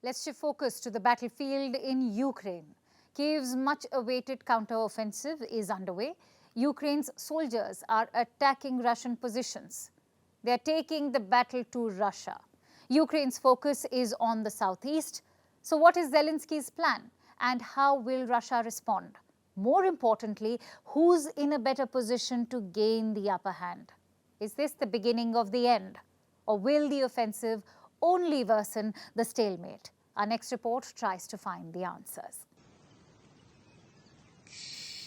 Let's shift focus to the battlefield in Ukraine. Kyiv's much-awaited counteroffensive is underway. Ukraine's soldiers are attacking Russian positions. They are taking the battle to Russia. Ukraine's focus is on the southeast. So what is Zelensky's plan and how will Russia respond? More importantly, who's in a better position to gain the upper hand? Is this the beginning of the end? Or will the offensive only worsen the stalemate? Our next report tries to find the answers.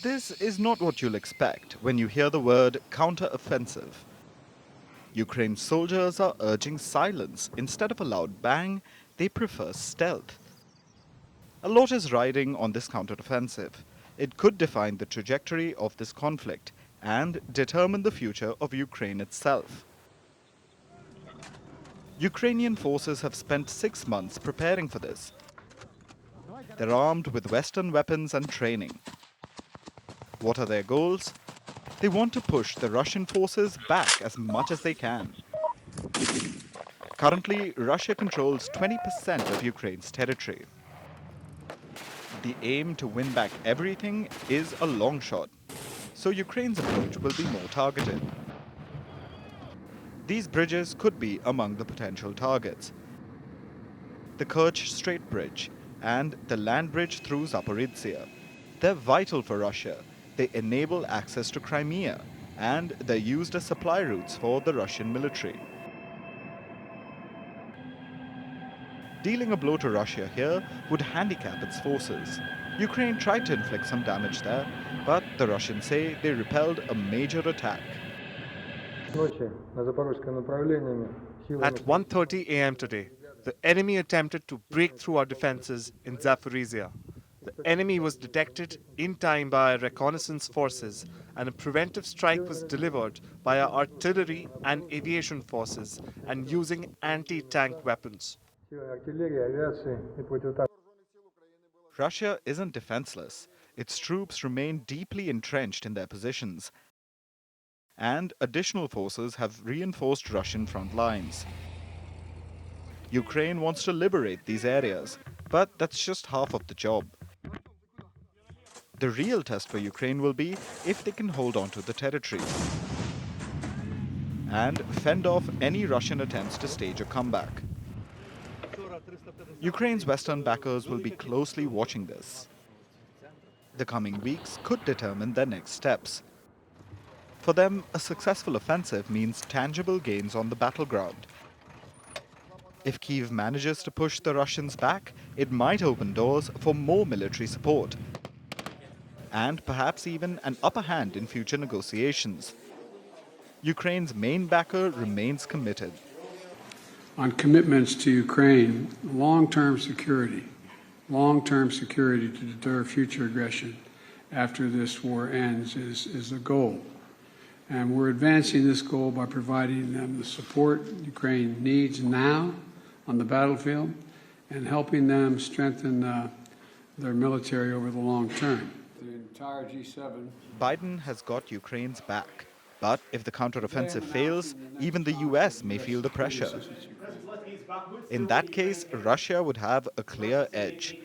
This is not what you'll expect when you hear the word counteroffensive. Ukraine's soldiers are urging silence. Instead of a loud bang, they prefer stealth. A lot is riding on this counteroffensive. It could define the trajectory of this conflict and determine the future of Ukraine itself. Ukrainian forces have spent 6 months preparing for this. They're armed with Western weapons and training. What are their goals? They want to push the Russian forces back as much as they can. Currently, Russia controls 20% of Ukraine's territory. The aim to win back everything is a long shot, so Ukraine's approach will be more targeted. These bridges could be among the potential targets. The Kerch Strait Bridge and the land bridge through Zaporizhzhia. They're vital for Russia. They enable access to Crimea, and they're used as supply routes for the Russian military. Dealing a blow to Russia here would handicap its forces. Ukraine tried to inflict some damage there, but the Russians say they repelled a major attack. At 1:30 a.m. today, the enemy attempted to break through our defenses in Zaporizhzhia. The enemy was detected in time by our reconnaissance forces, and a preventive strike was delivered by our artillery and aviation forces and using anti-tank weapons. Russia isn't defenseless. Its troops remain deeply entrenched in their positions, and additional forces have reinforced Russian front lines. Ukraine wants to liberate these areas, but that's just half of the job. The real test for Ukraine will be if they can hold on to the territories and fend off any Russian attempts to stage a comeback. Ukraine's Western backers will be closely watching this. The coming weeks could determine their next steps. For them, a successful offensive means tangible gains on the battleground. If Kyiv manages to push the Russians back, it might open doors for more military support, and perhaps even an upper hand in future negotiations. Ukraine's main backer remains committed. On commitments to Ukraine, long-term security to deter future aggression after this war ends is the goal. And we're advancing this goal by providing them the support Ukraine needs now on the battlefield and helping them strengthen their military over the long term. The entire G7. Biden has got Ukraine's back. But if the counteroffensive fails, even the US may feel the pressure. In that case, Russia would have a clear edge.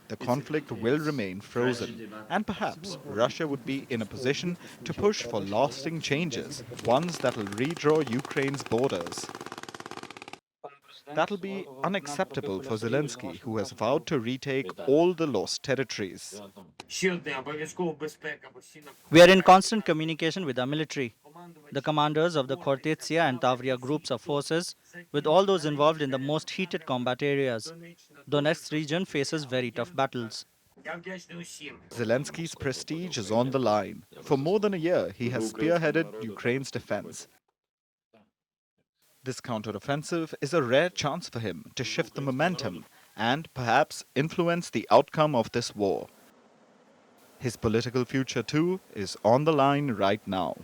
The conflict will remain frozen, and perhaps Russia would be in a position to push for lasting changes, ones that will redraw Ukraine's borders. That'll be unacceptable for Zelensky, who has vowed to retake all the lost territories. We are in constant communication with our military, the commanders of the Khortytsia and Tavria groups of forces, with all those involved in the most heated combat areas. Donetsk region faces very tough battles. Zelensky's prestige is on the line. For more than a year, he has spearheaded Ukraine's defense. This counteroffensive is a rare chance for him to shift the momentum and perhaps influence the outcome of this war. His political future, too, is on the line right now.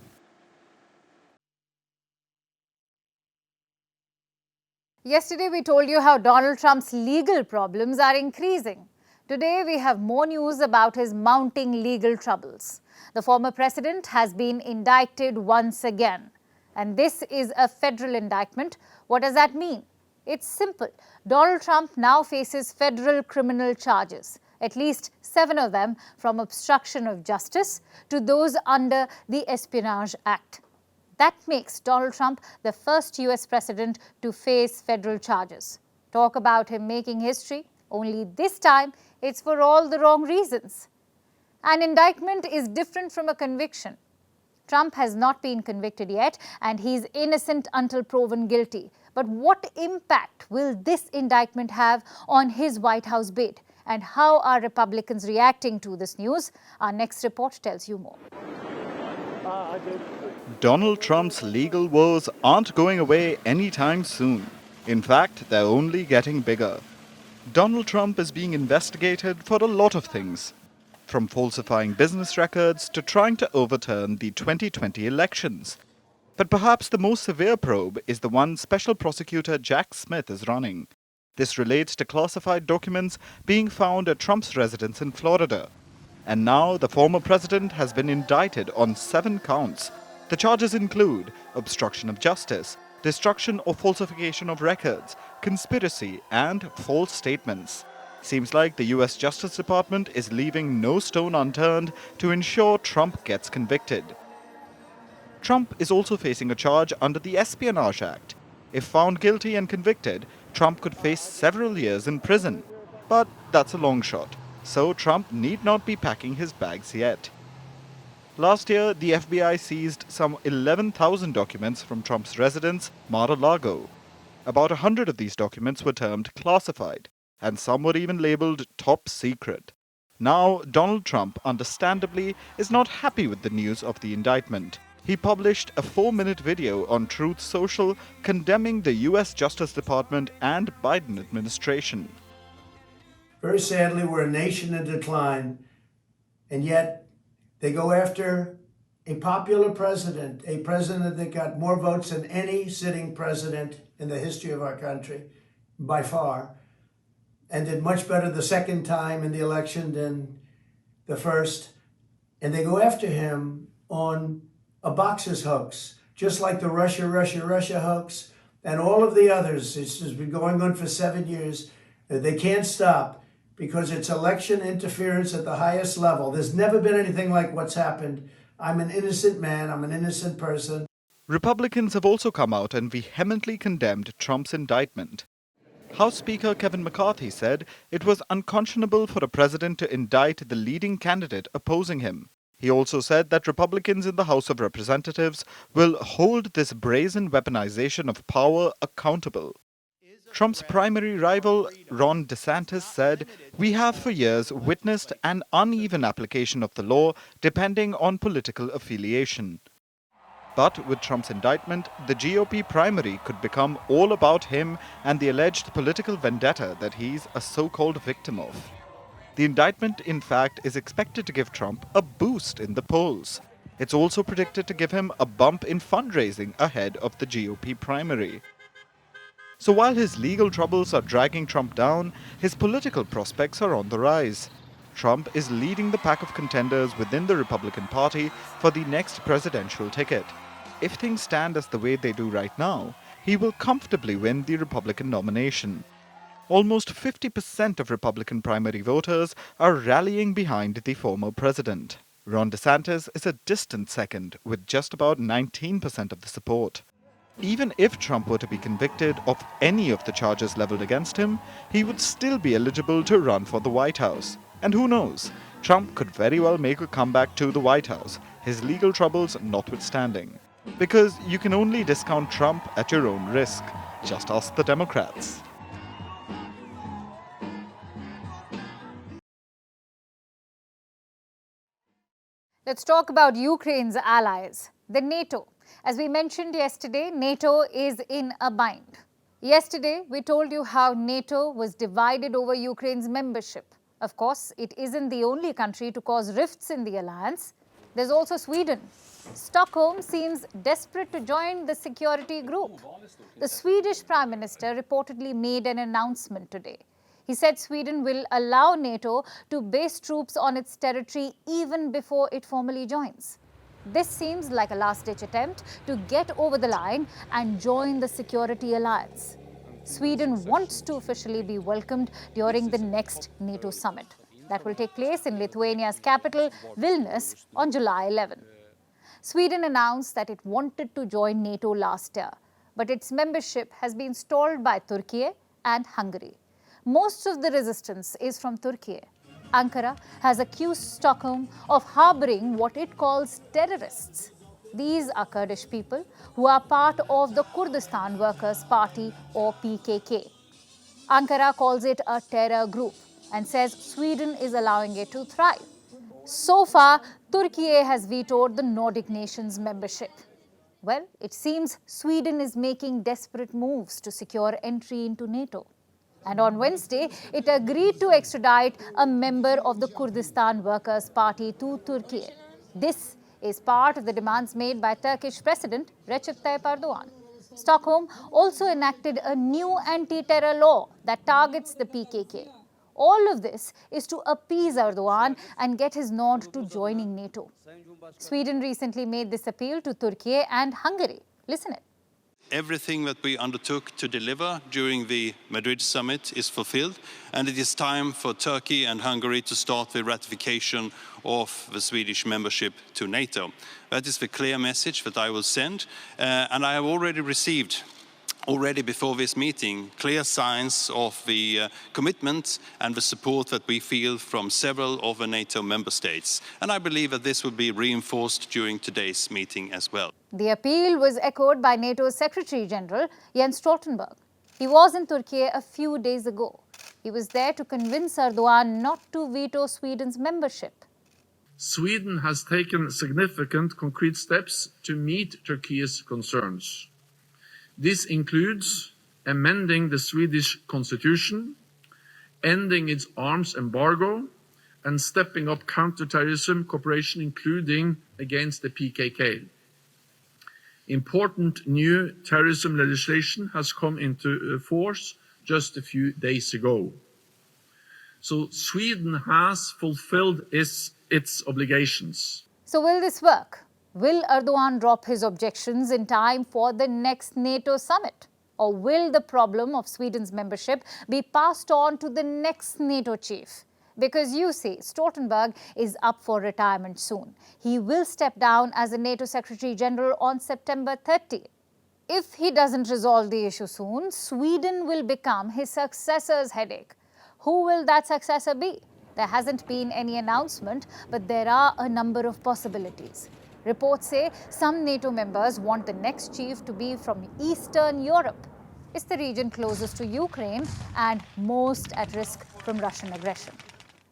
Yesterday, we told you how Donald Trump's legal problems are increasing. Today, we have more news about his mounting legal troubles. The former president has been indicted once again. And this is a federal indictment. What does that mean? It's simple. Donald Trump now faces federal criminal charges, at least 7 of them from obstruction of justice to those under the Espionage Act. That makes Donald Trump the first US president to face federal charges. Talk about him making history, only this time it's for all the wrong reasons. An indictment is different from a conviction. Trump has not been convicted yet, and he's innocent until proven guilty. But what impact will this indictment have on his White House bid? And how are Republicans reacting to this news? Our next report tells you more. Donald Trump's legal woes aren't going away anytime soon. In fact, they're only getting bigger. Donald Trump is being investigated for a lot of things, from falsifying business records to trying to overturn the 2020 elections. But perhaps the most severe probe is the one Special Prosecutor Jack Smith is running. This relates to classified documents being found at Trump's residence in Florida. And now the former president has been indicted on 7 counts. The charges include obstruction of justice, destruction or falsification of records, conspiracy, and false statements. Seems like the US Justice Department is leaving no stone unturned to ensure Trump gets convicted. Trump is also facing a charge under the Espionage Act. If found guilty and convicted, Trump could face several years in prison. But that's a long shot, so Trump need not be packing his bags yet. Last year, the FBI seized some 11,000 documents from Trump's residence, Mar-a-Lago. About 100 of these documents were termed classified, and some were even labeled top secret. Now, Donald Trump, understandably, is not happy with the news of the indictment. He published a 4-minute video on Truth Social condemning the US Justice Department and Biden administration. Very sadly, we're a nation in decline, and yet they go after a popular president, a president that got more votes than any sitting president in the history of our country, by far, and did much better the second time in the election than the first. And they go after him on a boxes hoax, just like the Russia hoax and all of the others. This has been going on for 7 years. They can't stop because it's election interference at the highest level. There's never been anything like what's happened. I'm an innocent man. I'm an innocent person. Republicans have also come out and vehemently condemned Trump's indictment. House Speaker Kevin McCarthy said it was unconscionable for a president to indict the leading candidate opposing him. He also said that Republicans in the House of Representatives will hold this brazen weaponization of power accountable. Trump's primary rival, Ron DeSantis, said, "We have for years witnessed an uneven application of the law depending on political affiliation." But with Trump's indictment, the GOP primary could become all about him and the alleged political vendetta that he's a so-called victim of. The indictment, in fact, is expected to give Trump a boost in the polls. It's also predicted to give him a bump in fundraising ahead of the GOP primary. So while his legal troubles are dragging Trump down, his political prospects are on the rise. Trump is leading the pack of contenders within the Republican Party for the next presidential ticket. If things stand as the way they do right now, he will comfortably win the Republican nomination. Almost 50% of Republican primary voters are rallying behind the former president. Ron DeSantis is a distant second, with just about 19% of the support. Even if Trump were to be convicted of any of the charges leveled against him, he would still be eligible to run for the White House. And who knows, Trump could very well make a comeback to the White House, his legal troubles notwithstanding. Because you can only discount Trump at your own risk. Just ask the Democrats. Let's talk about Ukraine's allies, the NATO. As we mentioned yesterday, NATO is in a bind. Yesterday, we told you how NATO was divided over Ukraine's membership. Of course, it isn't the only country to cause rifts in the alliance. There's also Sweden. Stockholm seems desperate to join the security group. The Swedish Prime Minister reportedly made an announcement today. He said Sweden will allow NATO to base troops on its territory even before it formally joins. This seems like a last-ditch attempt to get over the line and join the security alliance. Sweden wants to officially be welcomed during the next NATO summit. That will take place in Lithuania's capital, Vilnius, on July 11. Sweden announced that it wanted to join NATO last year, but its membership has been stalled by Turkey and Hungary. Most of the resistance is from Turkey. Ankara has accused Stockholm of harboring what it calls terrorists. These are Kurdish people who are part of the Kurdistan Workers' Party or PKK. Ankara calls it a terror group and says Sweden is allowing it to thrive. So far, Turkey has vetoed the Nordic nations' membership. Well, it seems Sweden is making desperate moves to secure entry into NATO. And on Wednesday, it agreed to extradite a member of the Kurdistan Workers' Party to Turkey. This is part of the demands made by Turkish President Recep Tayyip Erdogan. Stockholm also enacted a new anti-terror law that targets the PKK. All of this is to appease Erdogan and get his nod to joining NATO. Sweden recently made this appeal to Turkey and Hungary. Listen it. Everything that we undertook to deliver during the Madrid summit is fulfilled, and it is time for Turkey and Hungary to start the ratification of the Swedish membership to NATO. That is the clear message that I will send, and I have already received before this meeting, clear signs of the commitment and the support that we feel from several of the NATO member states. And I believe that this will be reinforced during today's meeting as well. The appeal was echoed by NATO's Secretary General Jens Stoltenberg. He was in Turkey a few days ago. He was there to convince Erdogan not to veto Sweden's membership. Sweden has taken significant concrete steps to meet Turkey's concerns. This includes amending the Swedish constitution, ending its arms embargo, and stepping up counterterrorism cooperation, including against the PKK. Important new terrorism legislation has come into force just a few days ago. So Sweden has fulfilled its obligations. So will this work? Will Erdogan drop his objections in time for the next NATO summit? Or will the problem of Sweden's membership be passed on to the next NATO chief? Because you see, Stoltenberg is up for retirement soon. He will step down as a NATO Secretary General on September 30. If he doesn't resolve the issue soon, Sweden will become his successor's headache. Who will that successor be? There hasn't been any announcement, but there are a number of possibilities. Reports say some NATO members want the next chief to be from Eastern Europe. It's the region closest to Ukraine and most at risk from Russian aggression.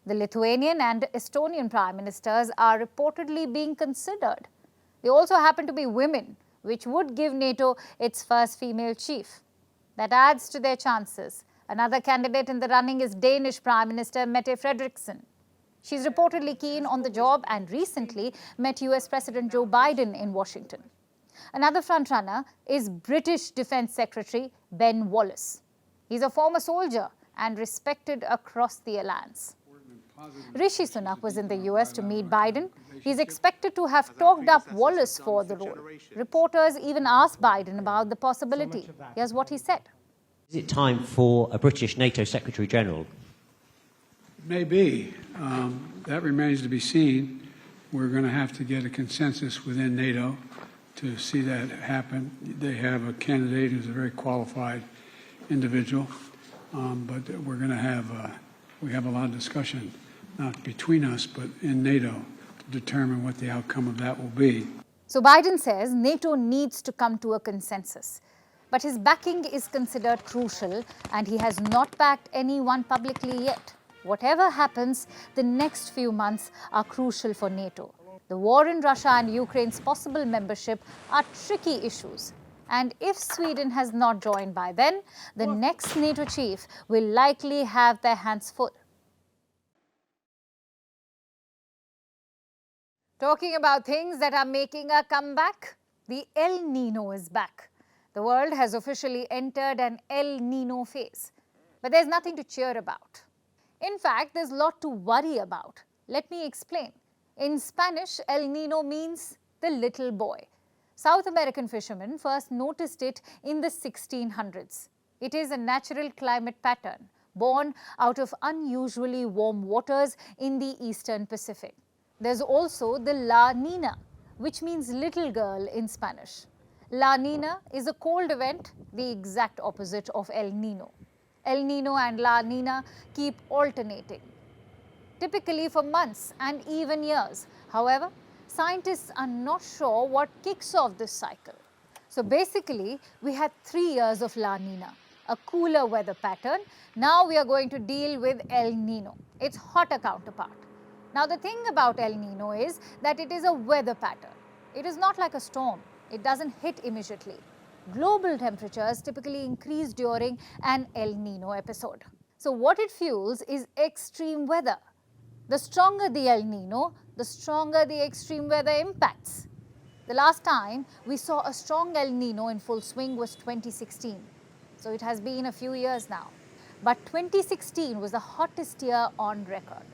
The Lithuanian and Estonian prime ministers are reportedly being considered. They also happen to be women, which would give NATO its first female chief. That adds to their chances. Another candidate in the running is Danish Prime Minister Mette Frederiksen. She's reportedly keen on the job and recently met US President Joe Biden in Washington. Another frontrunner is British Defence Secretary Ben Wallace. He's a former soldier and respected across the alliance. Rishi Sunak was in the US to meet Biden. He's expected to have talked up Wallace for the role. Reporters even asked Biden about the possibility. Here's what he said. Is it time for a British NATO Secretary General? Maybe. That remains to be seen. We're going to have to get a consensus within NATO to see that happen. They have a candidate who's a very qualified individual, but we're going to have we have a lot of discussion, not between us, but in NATO, to determine what the outcome of that will be. So Biden says NATO needs to come to a consensus. But his backing is considered crucial, and he has not backed anyone publicly yet. Whatever happens, the next few months are crucial for NATO. The war in Russia and Ukraine's possible membership are tricky issues. And if Sweden has not joined by then, the next NATO chief will likely have their hands full. Talking about things that are making a comeback, the El Nino is back. The world has officially entered an El Nino phase. But there's nothing to cheer about. In fact, there's a lot to worry about. Let me explain. In Spanish, El Nino means the little boy. South American fishermen first noticed it in the 1600s. It is a natural climate pattern born out of unusually warm waters in the eastern Pacific. There's also the La Nina, which means little girl in Spanish. La Nina is a cold event, the exact opposite of El Nino. El Nino and La Nina keep alternating, typically for months and even years. However, scientists are not sure what kicks off this cycle. So basically, we had 3 years of La Nina, a cooler weather pattern. Now we are going to deal with El Nino, its hotter counterpart. Now the thing about El Nino is that it is a weather pattern. It is not like a storm. It doesn't hit immediately. Global temperatures typically increase during an El Nino episode. So what it fuels is extreme weather. The stronger the El Nino, the stronger the extreme weather impacts. The last time we saw a strong El Nino in full swing was 2016. So it has been a few years now. But 2016 was the hottest year on record.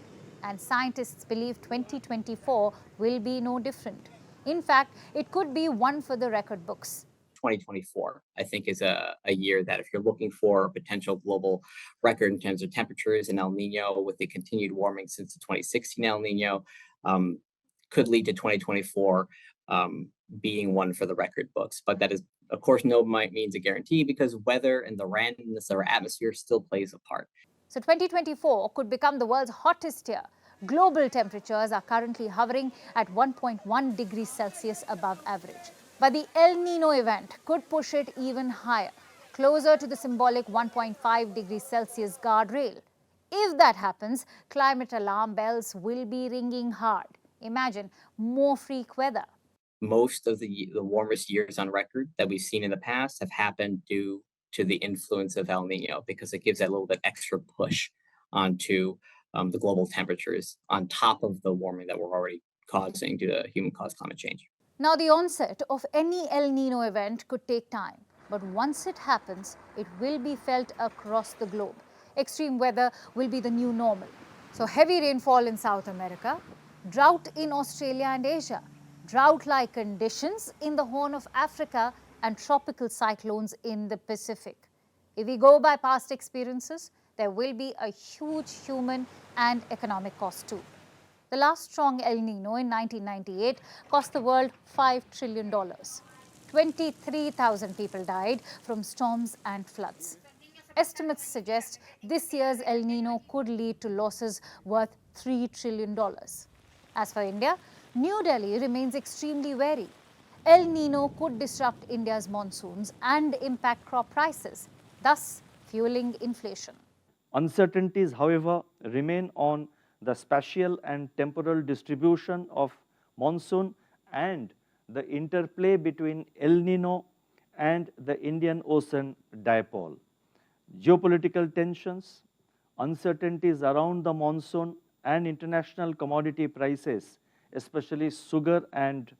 And scientists believe 2024 will be no different. In fact, it could be one for the record books. 2024, I think, is a year that if you're looking for a potential global record in terms of temperatures and El Nino with the continued warming since the 2016 El Nino, could lead to 2024 being one for the record books. But that is, of course, no means a guarantee because weather and the randomness of our atmosphere still plays a part. So 2024 could become the world's hottest year. Global temperatures are currently hovering at 1.1 degrees Celsius above average. But the El Nino event could push it even higher, closer to the symbolic 1.5 degrees Celsius guardrail. If that happens, climate alarm bells will be ringing hard. Imagine more freak weather. Most of the warmest years on record that we've seen in the past have happened due to the influence of El Nino because it gives that little bit extra push onto the global temperatures on top of the warming that we're already causing due to human-caused climate change. Now, the onset of any El Nino event could take time, but once it happens, it will be felt across the globe. Extreme weather will be the new normal. So, heavy rainfall in South America, drought in Australia and Asia, drought-like conditions in the Horn of Africa, and tropical cyclones in the Pacific. If we go by past experiences, there will be a huge human and economic cost too. The last strong El Nino in 1998 cost the world $5 trillion. 23,000 people died from storms and floods. Estimates suggest this year's El Nino could lead to losses worth $3 trillion. As for India, New Delhi remains extremely wary. El Nino could disrupt India's monsoons and impact crop prices, thus fueling inflation. Uncertainties, however, remain on the spatial and temporal distribution of monsoon and the interplay between El Nino and the Indian Ocean dipole. Geopolitical tensions, uncertainties around the monsoon and international commodity prices, especially sugar and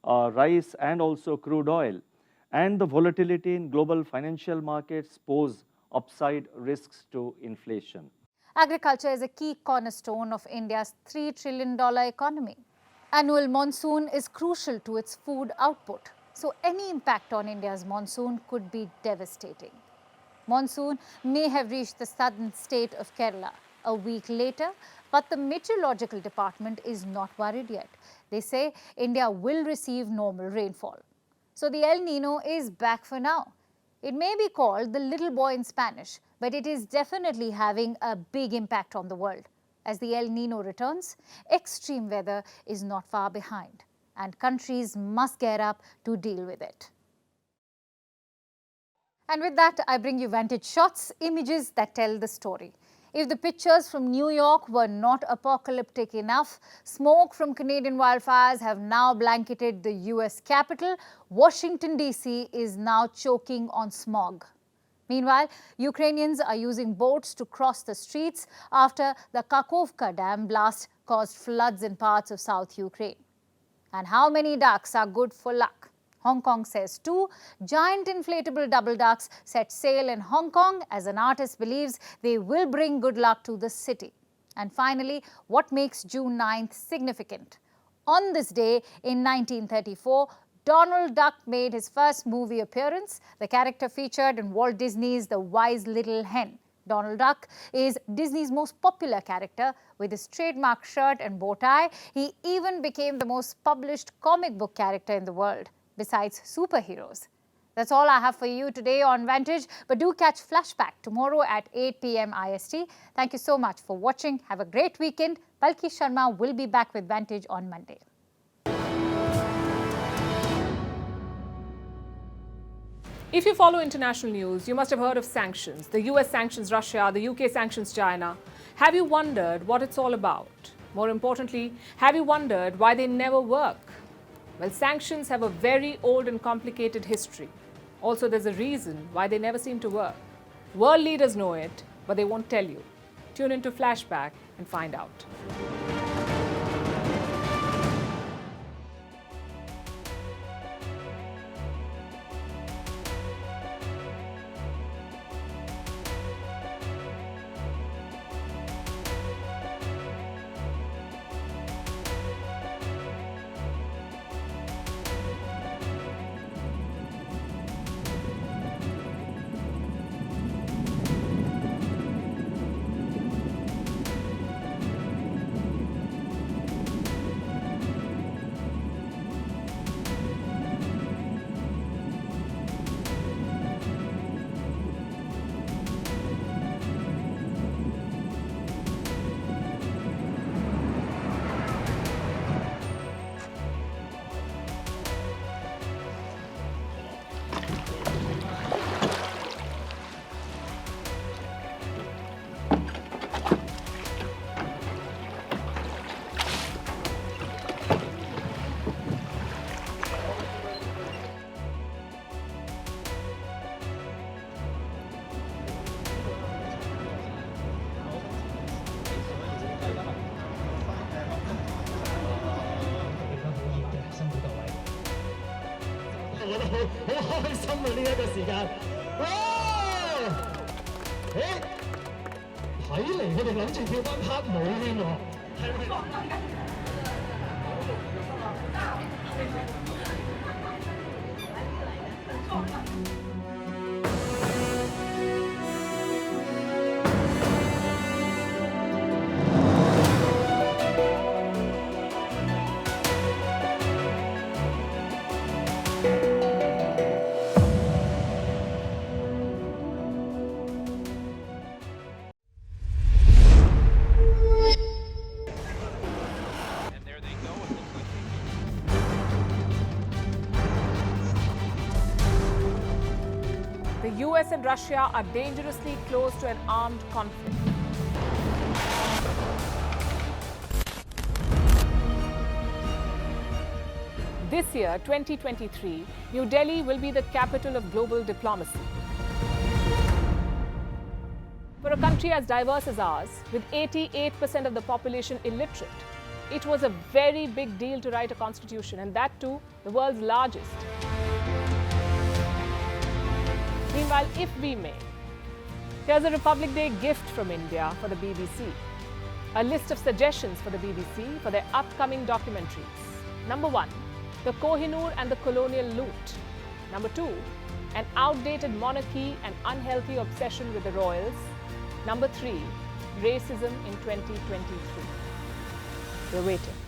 rice and also crude oil, and the volatility in global financial markets pose upside risks to inflation. Agriculture is a key cornerstone of India's $3 trillion economy. Annual monsoon is crucial to its food output, so any impact on India's monsoon could be devastating. Monsoon may have reached the southern state of Kerala a week later, but the meteorological department is not worried yet. They say India will receive normal rainfall. So the El Nino is back for now. It may be called the little boy in Spanish, but it is definitely having a big impact on the world. As the El Nino returns, extreme weather is not far behind, and countries must gear up to deal with it. And with that, I bring you Vantage Shots, images that tell the story. If the pictures from New York were not apocalyptic enough, smoke from Canadian wildfires have now blanketed the US capital. Washington, D.C. is now choking on smog. Meanwhile, Ukrainians are using boats to cross the streets after the Kakhovka Dam blast caused floods in parts of South Ukraine. And how many ducks are good for luck? Hong Kong says 2. Giant inflatable double ducks set sail in Hong Kong as an artist believes they will bring good luck to the city. And finally, what makes June 9th significant? On this day in 1934, Donald Duck made his first movie appearance. The character featured in Walt Disney's The Wise Little Hen. Donald Duck is Disney's most popular character. With his trademark shirt and bow tie, he even became the most published comic book character in the world, besides superheroes. That's all I have for you today on Vantage, but do catch Flashback tomorrow at 8 p.m. IST. Thank you so much for watching. Have a great weekend. Palki Sharma will be back with Vantage on Monday. If you follow international news, you must have heard of sanctions. The US sanctions Russia, the UK sanctions China. Have you wondered what it's all about? More importantly, have you wondered why they never work? Well, sanctions have a very old and complicated history. Also, there's a reason why they never seem to work. World leaders know it, but they won't tell you. Tune into Flashback and find out. The US and Russia are dangerously close to an armed conflict. This year, 2023, New Delhi will be the capital of global diplomacy. For a country as diverse as ours, with 88% of the population illiterate, it was a very big deal to write a constitution, and that too, the world's largest. Meanwhile, if we may, here's a Republic Day gift from India for the BBC. A list of suggestions for the BBC for their upcoming documentaries. Number 1, the Kohinoor and the colonial loot. Number 2, an outdated monarchy and unhealthy obsession with the royals. Number 3, racism in 2023. We're waiting.